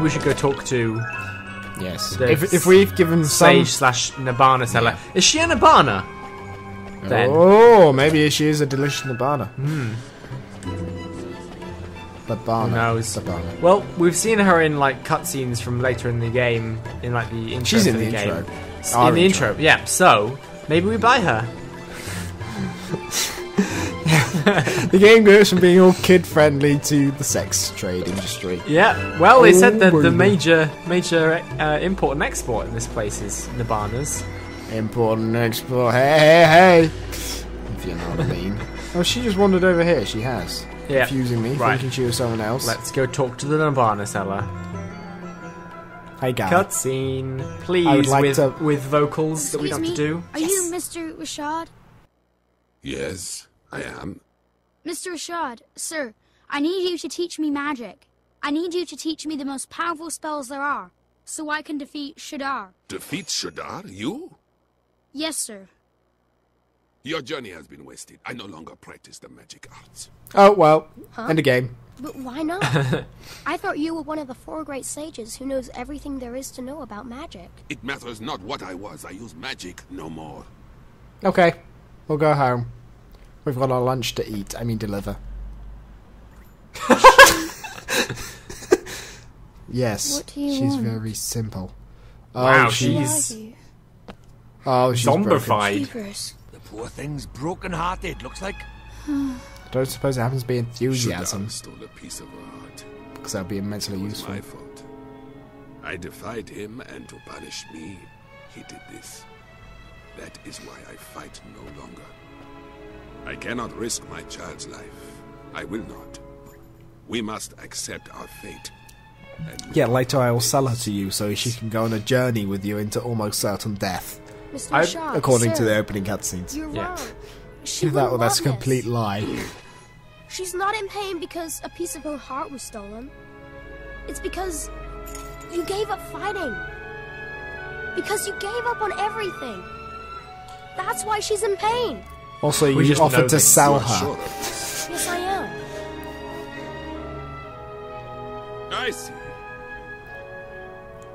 we should go talk to... Yes. If we've given Sage slash Nibbana seller. Yeah. Is she a Nibbana? Then. Oh, maybe she is a delicious Nibbana. Nibbana. Who knows? Nibbana. Well, we've seen her in like cutscenes from later in the game, in like the intro. She's in the intro. Game. In the intro, yeah. So maybe we buy her. The game goes from being all kid-friendly to the sex trade industry. Yeah, well, they said that the major import and export in this place is Nibbanas. Import and export, hey! If you know what I mean. Oh, she just wandered over here, she has. Yeah. Confusing me, thinking she was someone else. Let's go talk to the Nibbana seller. Hey, guy. Cutscene, please, with vocals that we don't have to do. Are you Mr. Rashad? Yes, I am. Mr. Rashad, sir, I need you to teach me magic. I need you to teach me the most powerful spells there are, so I can defeat Shadar. Defeat Shadar? You? Yes, sir. Your journey has been wasted. I no longer practice the magic arts. Oh, well, end the game. But why not? I thought you were one of the 4 great sages who knows everything there is to know about magic. It matters not what I was. I use magic no more. Okay, we'll go home. We've got our lunch to eat. I mean, deliver. Yes, what do you she's want? Very simple. Wow, she's zombified. The poor thing's broken-hearted, looks like. I don't suppose it happens to be enthusiasm. Shadar stole a piece of her heart. Because that would be immensely useful. My fault. I defied him, and to punish me, he did this. That is why I fight no longer. I cannot risk my child's life. I will not. We must accept our fate. Yeah, later I will sell her to you so she can go on a journey with you into almost certain death. Mr. Rashad, according sir, to the opening cutscenes. You're wrong. That's a complete lie. She's not in pain because a piece of her heart was stolen. It's because you gave up fighting. Because you gave up on everything. That's why she's in pain. Also, you offered to sell her. Yes, I am. I see.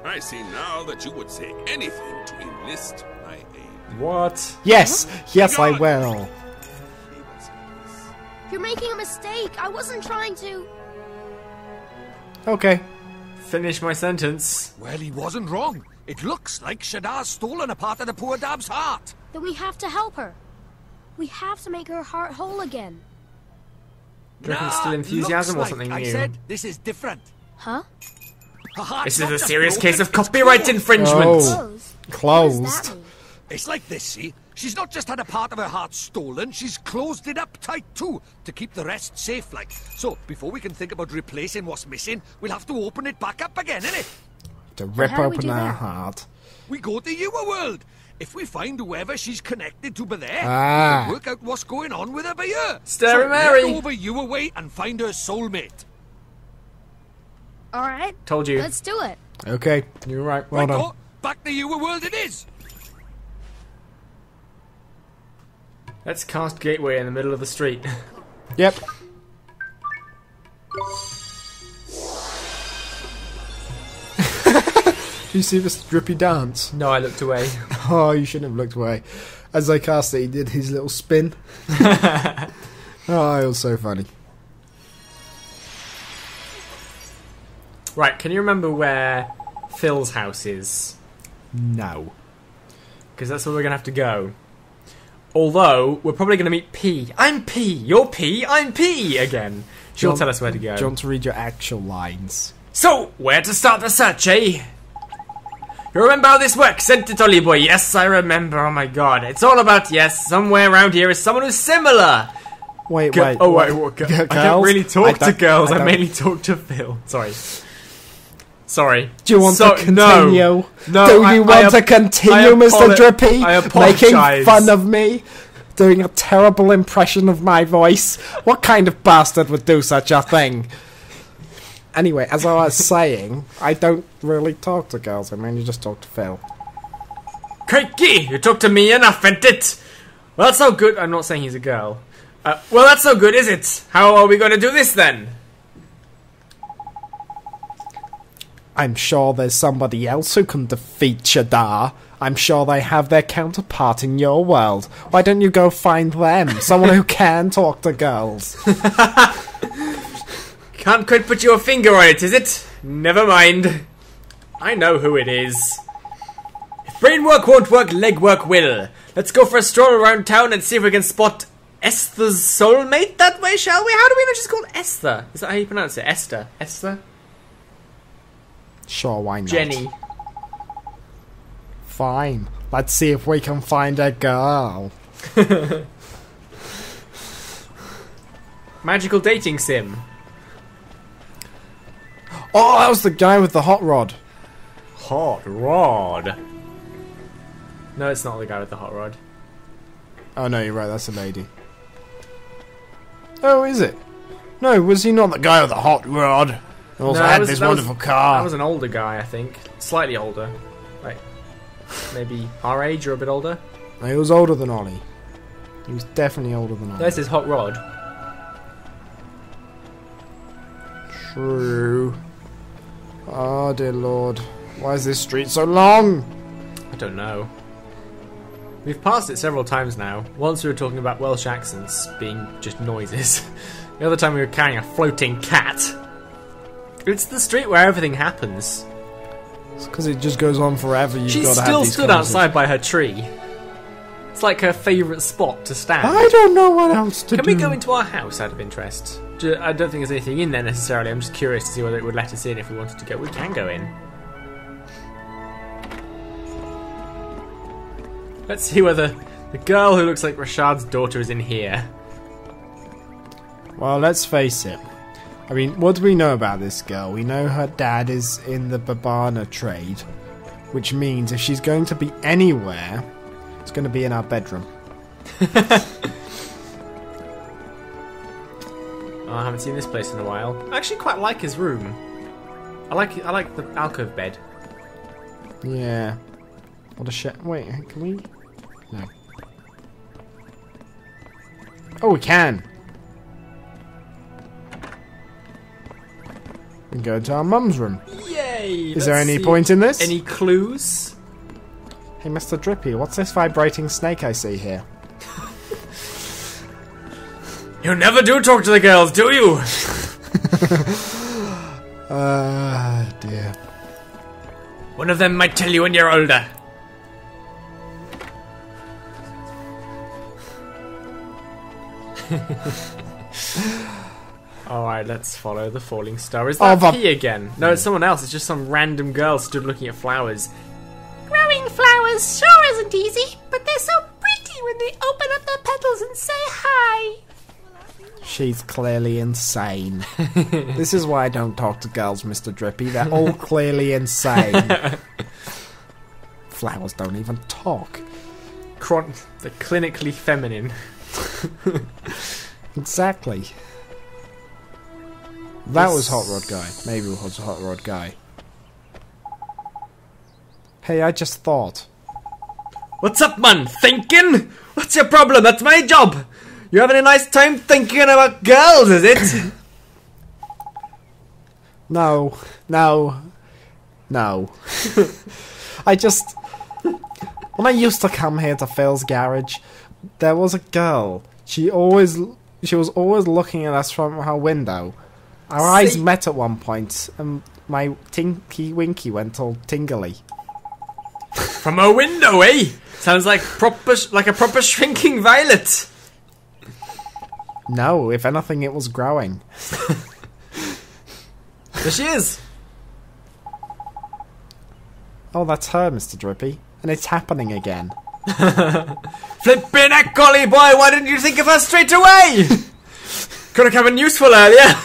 I see now that you would say anything to enlist my aid. What? Yes! Yes, I will. You're making a mistake. I wasn't trying to... Okay. Finish my sentence. Well, he wasn't wrong. It looks like Shadar's stolen a part of the poor dab's heart. Then we have to help her. We have to make her heart whole again. Do you reckon it's still enthusiasm or something new? I said this is different. Huh? This is a serious case of copyright infringement. Oh. Closed. What does that mean? It's like this, see? She's not just had a part of her heart stolen, she's closed it up tight too, to keep the rest safe like. So, before we can think about replacing what's missing, we'll have to open it back up again, innit? To rip open her heart. We go to your world. If we find whoever she's connected to by there, we'll work out what's going on with her by here. Starry Mary! Head over your way and find her soulmate. Alright. Told you. Let's do it. Okay, you're right. Well done. Go. Back to your world it is. Let's cast Gateway in the middle of the street. Yep. Do you see this drippy dance? No, I looked away. Oh, you shouldn't have looked away. As I cast it, he did his little spin. Oh, it was so funny. Right, can you remember where Phil's house is? No. Because that's where we're going to have to go. Although, we're probably going to meet P. I'm P, you're P, I'm P again. She'll tell us where to go. Do you want to read your actual lines? So, where to start the search, eh? You remember how this works, sent it, Ollie boy? Yes, I remember. Oh my god. It's all about, yes, somewhere around here is someone who's similar. Wait. Oh, wait. I don't really talk to girls. I mainly talk to Phil. Sorry. Do you want to continue? No. Do you want to continue, Mr. Drippy? I apologize. Making fun of me? Doing a terrible impression of my voice? What kind of bastard would do such a thing? Anyway, as I was saying, I don't really talk to girls. I mainly just talk to Phil. Crikey! You talk to me enough, ain't it? Well, that's no good. I'm not saying he's a girl. Well, that's no good, is it? How are we going to do this, then? I'm sure there's somebody else who can defeat Shadar. I'm sure they have their counterpart in your world. Why don't you go find them? Someone who can talk to girls. Can't quite put your finger on it, is it? Never mind. I know who it is. If brain work won't work, leg work will. Let's go for a stroll around town and see if we can spot Esther's soulmate that way, shall we? How do we know she's called Esther? Is that how you pronounce it? Esther? Esther? Sure, why not? Jenny. Fine. Let's see if we can find a girl. Magical dating sim. Oh, that was the guy with the hot rod. Hot rod. No, it's not the guy with the hot rod. Oh no, you're right, that's a lady. Oh, is it? No, was he not the guy with the hot rod? He also had this wonderful car. That was an older guy, I think. Slightly older. Like, maybe our age or a bit older. No, he was older than Ollie. He was definitely older than Ollie. There's his hot rod. True. Oh dear lord. Why is this street so long? I don't know. We've passed it several times now. Once we were talking about Welsh accents being just noises. The other time we were carrying a floating cat. It's the street where everything happens. It's because it just goes on forever. She still stood outside by her tree. It's like her favourite spot to stand. I don't know what else to do. Can we go into our house out of interest? I don't think there's anything in there necessarily. I'm just curious to see whether it would let us in if we wanted to go. We can go in. Let's see whether the girl who looks like Rashad's daughter is in here. Well, let's face it. I mean, what do we know about this girl? We know her dad is in the Babana trade, which means if she's going to be anywhere, it's going to be in our bedroom. Oh, I haven't seen this place in a while. I actually quite like his room. I like the alcove bed. Yeah. What a shit. Wait, can we? No. Oh, we can. We can go into our mum's room. Yay! Is there any point in this? Any clues? Hey, Mr. Drippy, what's this vibrating snake I see here? You never do talk to the girls, do you? Dear. One of them might tell you when you're older. Alright, let's follow the falling star. Is that he again? No, it's someone else. It's just some random girl stood looking at flowers. Growing flowers sure isn't easy, but they're so pretty when they open up their petals and say hi. She's clearly insane. This is why I don't talk to girls, Mr. Drippy. They're all clearly insane. Flowers don't even talk. The clinically feminine. Exactly. That was Hot Rod Guy. Maybe it was Hot Rod Guy. Hey, I just thought. What's up, man? Thinking? What's your problem? That's my job. You having a nice time thinking about girls, is it? No. I just... When I used to come here to Phil's garage, there was a girl. She was always looking at us from her window. Our eyes met at one point, and my Tinky Winky went all tingly. From her window, eh? Sounds like a proper shrinking violet. No, if anything, it was growing. There she is. Oh, that's her, Mr. Drippy. And it's happening again. Flippin' heck, golly boy, why didn't you think of her straight away? Could have come in useful earlier.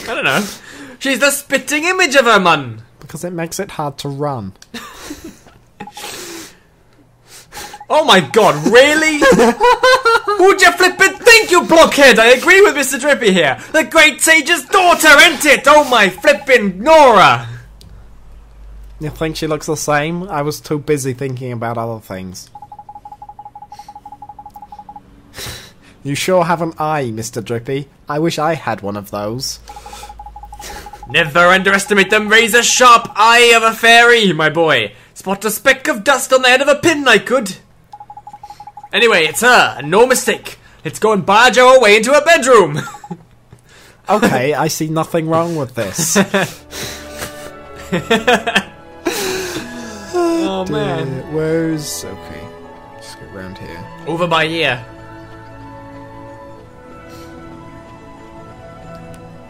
I don't know. She's the spitting image of her, man. Because it makes it hard to run. Oh my god, really? Who'd you flippin' think, you blockhead? I agree with Mr. Drippy here. The great sage's daughter, ain't it? Oh my flippin' Nora. You think she looks the same? I was too busy thinking about other things. You sure have an eye, Mr. Drippy. I wish I had one of those. Never underestimate the razor-sharp eye of a fairy, my boy. Spot a speck of dust on the head of a pin, I could. Anyway, it's her, and no mistake. Let's go and barge our way into her bedroom. Okay, I see nothing wrong with this. Oh, man. Where's... Okay, let's go around here. Over by here.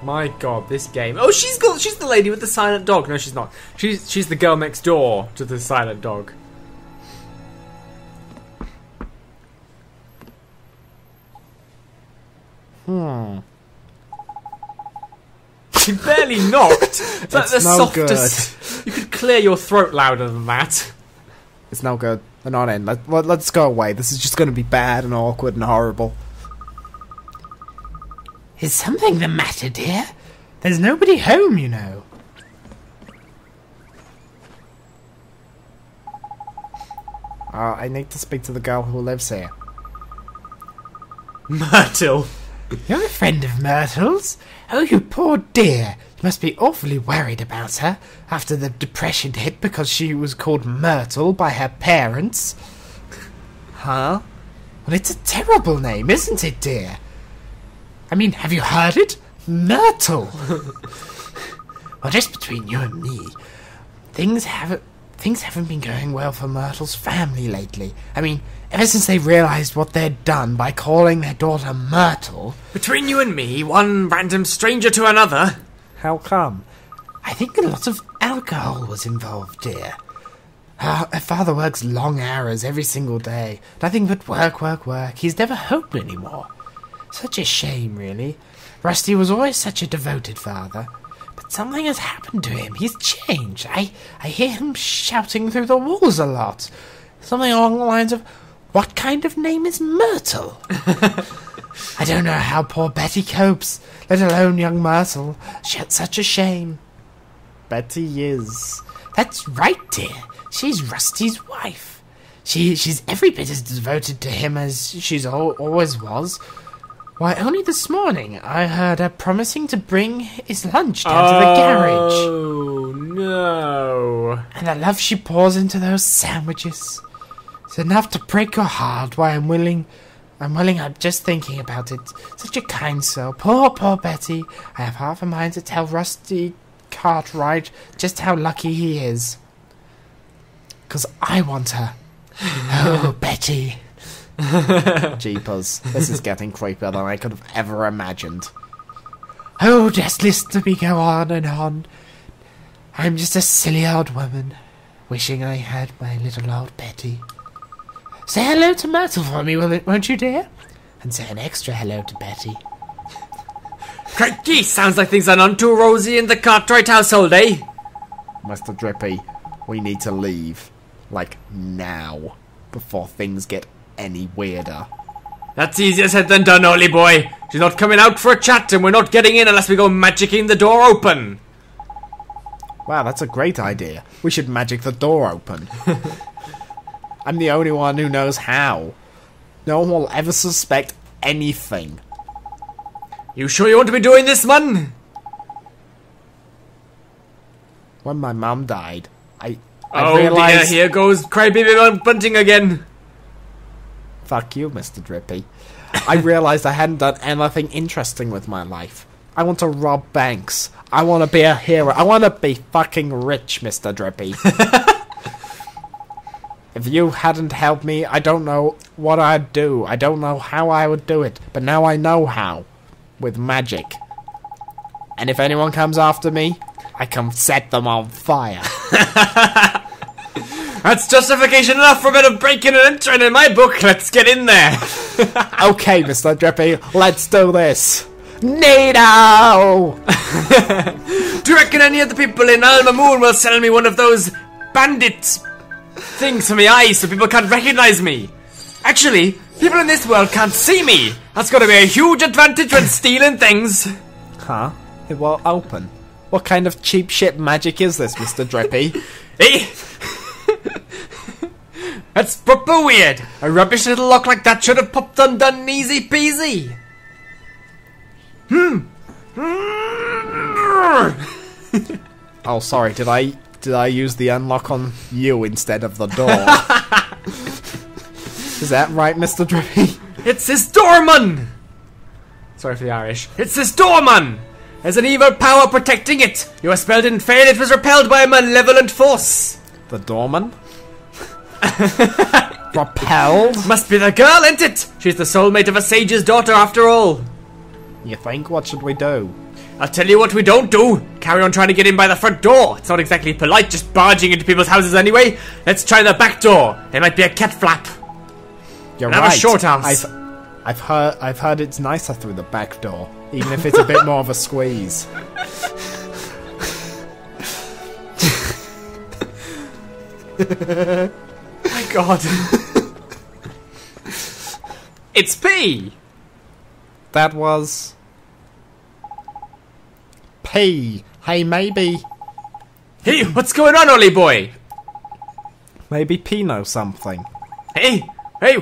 My god, this game. Oh, she's the lady with the silent dog. No, she's not. She's the girl next door to the silent dog. She barely knocked. It's like the no softest. You could clear your throat louder than that. It's no good. They're not in. Let's go away. This is just going to be bad and awkward and horrible. Is something the matter, dear? There's nobody home, you know. I need to speak to the girl who lives here. Myrtle. You're a friend of Myrtle's? Oh, you poor dear. You must be awfully worried about her after the depression hit because she was called Myrtle by her parents. Huh? Well, it's a terrible name, isn't it, dear? I mean, have you heard it? Myrtle! Well, just between you and me, things haven't been going well for Myrtle's family lately. I mean, ever since they realised what they'd done by calling their daughter Myrtle... Between you and me, one random stranger to another. How come? I think a lot of alcohol was involved, dear. Her father works long hours every single day. Nothing but work, work, work. He's never home anymore. Such a shame, really. Rusty was always such a devoted father. But something has happened to him. He's changed. I hear him shouting through the walls a lot. Something along the lines of, "What kind of name is Myrtle?" I don't know how poor Betty copes, let alone young Myrtle. Such a shame. Betty is... That's right, dear. She's Rusty's wife. She's every bit as devoted to him as she's always was. Why, only this morning I heard her promising to bring his lunch down to the garage. Oh, no. And the love she pours into those sandwiches. It's enough to break your heart. Why, I'm willing up just thinking about it. Such a kind soul. Poor Betty. I have half a mind to tell Rusty Cartwright just how lucky he is. 'Cause I want her. Oh, Betty. Jeepers. This is getting creepier than I could have ever imagined. Oh, just listen to me go on and on. I'm just a silly old woman, wishing I had my little old Betty. Say hello to Myrtle for me, won't you, dear? And say an extra hello to Betty. Crikey, sounds like things are none too rosy in the Cartwright household, eh? Mr. Drippy, we need to leave. Like, now. Before things get any weirder. That's easier said than done, Ollie boy. She's not coming out for a chat and we're not getting in unless we go magicking the door open. Wow, that's a great idea. We should magic the door open. I'm the only one who knows how. No one will ever suspect anything. You sure you want to be doing this, man? When my mum died, I Oh realized... dear, here goes Crybaby Bunting again. Fuck you, Mr. Drippy. I realized I hadn't done anything interesting with my life. I want to rob banks. I want to be a hero. I want to be fucking rich, Mr. Drippy. If you hadn't helped me, I don't know what I'd do. I don't know how I would do it. But now I know how. With magic. And if anyone comes after me, I can set them on fire. That's justification enough for a bit of breaking and entering in my book. Let's get in there. Okay, Mr. Drippy, let's do this. Neato! Do you reckon any of the people in Alma Moon will sell me one of those bandit things for my eyes so people can't recognize me? Actually, people in this world can't see me. That's got to be a huge advantage when stealing things. Huh? It will open. What kind of cheap shit magic is this, Mr. Drippy? Hey! That's proper weird. A rubbish little lock like that should have popped undone easy peasy. Oh, sorry. Did I use the unlock on you instead of the door? Is that right, Mr. Drippy? It's this doorman! Sorry for the Irish. It's this doorman! There's an evil power protecting it! Your spell didn't fail, it was repelled by a malevolent force! The doorman? Repelled? Must be the girl, ain't it? She's the soulmate of a sage's daughter after all. You think? What should we do? I'll tell you what we don't do. Carry on trying to get in by the front door. It's not exactly polite just barging into people's houses anyway. Let's try the back door. There might be a cat flap. You're And right. have a short house. I've heard it's nicer through the back door, even if it's a bit more of a squeeze. My God. It's P. That was P. Hey, maybe Hey, what's going on, Ollie boy? P knows something. Hey,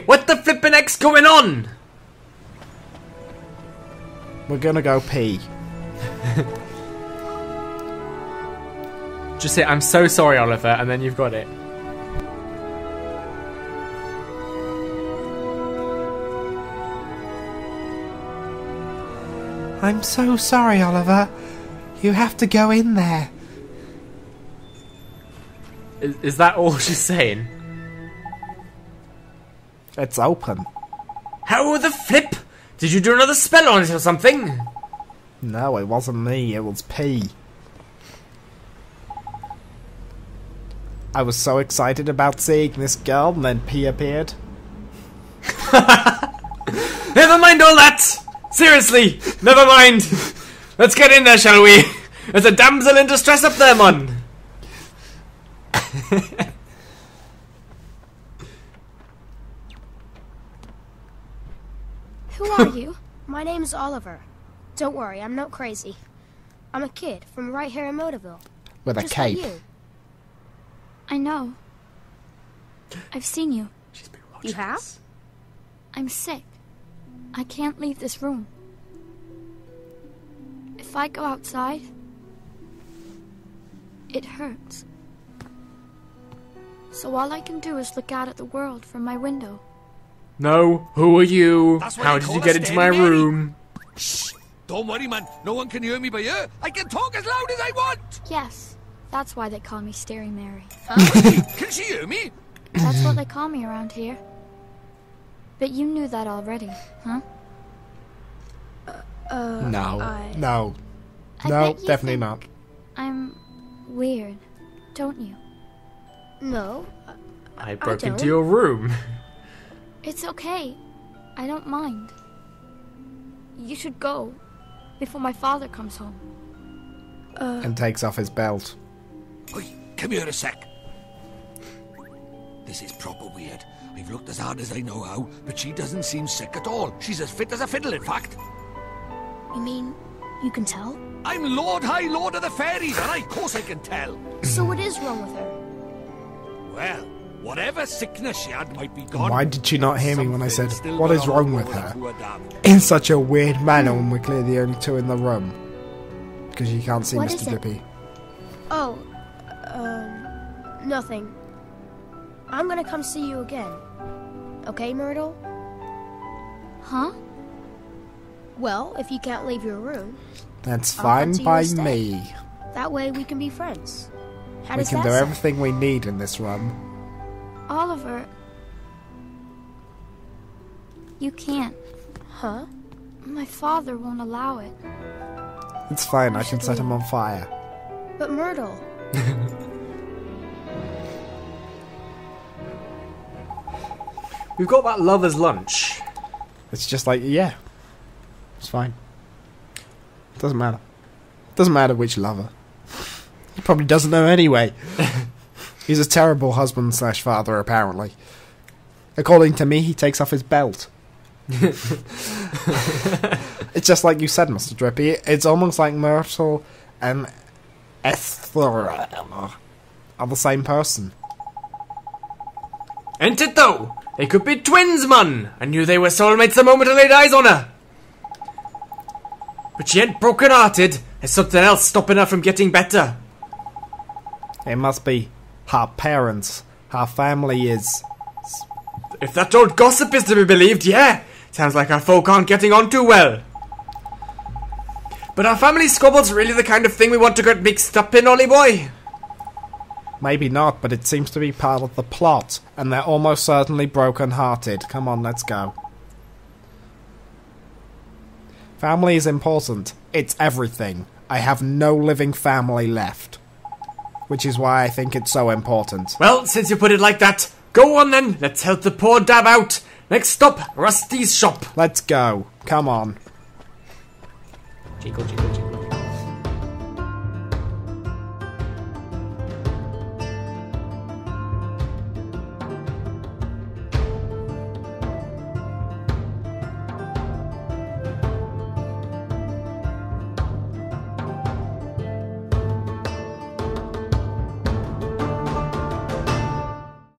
what the flippin' X going on? We're gonna go P. Just say, I'm so sorry, Oliver, and then you've got it. I'm so sorry, Oliver. You have to go in there. Is that all she's saying? It's open. How the flip? Did you do another spell on it or something? No, it wasn't me. It was P. I was so excited about seeing this girl, and then P appeared. Never mind all that! Seriously, never mind! Let's get in there, shall we? There's a damsel in distress up there, man! Who are you? My name's Oliver. Don't worry, I'm not crazy. I'm a kid from right here in Motorville. With a Just like cape. you. I know. I've seen you. She's been watching You have? us. I'm sick. I can't leave this room. If I go outside, it hurts. So all I can do is look out at the world from my window. No, who are you? That's what How they did call you a get into my steady Mary. room? Shh! Don't worry, man. No one can hear me by ear. I can talk as loud as I want. Yes, that's why they call me Staring Mary. Can she hear me? That's what they call me around here. But you knew that already, huh? No. I- No. I No, bet you definitely think not. I'm weird, don't you? No. I broke don't. into your room. It's okay. I don't mind. You should go before my father comes home. And takes off his belt. Oi, come here a sec. This is proper weird. I've looked as hard as I know how, but she doesn't seem sick at all. She's as fit as a fiddle, in fact. You mean you can tell? I'm Lord High Lord of the Fairies, and of course I can tell. So what is wrong with her? Well, whatever sickness she had might be gone. Why did she not hear me when I said, Something still "What is got wrong hold with of her?" poor dam. In such a weird manner when we're clearly the only two in the room. Because you can't see What Mr. is it? Drippy. Oh, nothing. I'm gonna come see you again. Okay, Myrtle? Huh? Well, if you can't leave your room, That's I'll fine come to you by instead. me. that way we can be friends. How We does can that do sound? everything we need in this room. Oliver, you can't. Huh? My father won't allow it. It's fine, I can set him on fire. But Myrtle, We've got that lover's lunch. It's just like, yeah. It's fine. Doesn't matter. Doesn't matter which lover. He probably doesn't know anyway. He's a terrible husband slash father, apparently. According to me, he takes off his belt. It's just like you said, Mr. Drippy. It's almost like Myrtle and Esther are the same person. Ain't it though? They could be twins, man! I knew they were soulmates the moment I laid eyes on her! But she ain't broken-hearted. There's something else stopping her from getting better. It must be her parents. Her family is... If that old gossip is to be believed, yeah. Sounds like our folk aren't getting on too well. But our family squabble's really the kind of thing we want to get mixed up in, Ollie boy. Maybe not, but it seems to be part of the plot. And they're almost certainly broken-hearted. Come on, let's go. Family is important. It's everything. I have no living family left. Which is why I think it's so important. Well, since you put it like that, go on then. Let's help the poor dab out. Next stop, Rusty's shop. Let's go. Come on. Jiggle, jiggle, jiggle.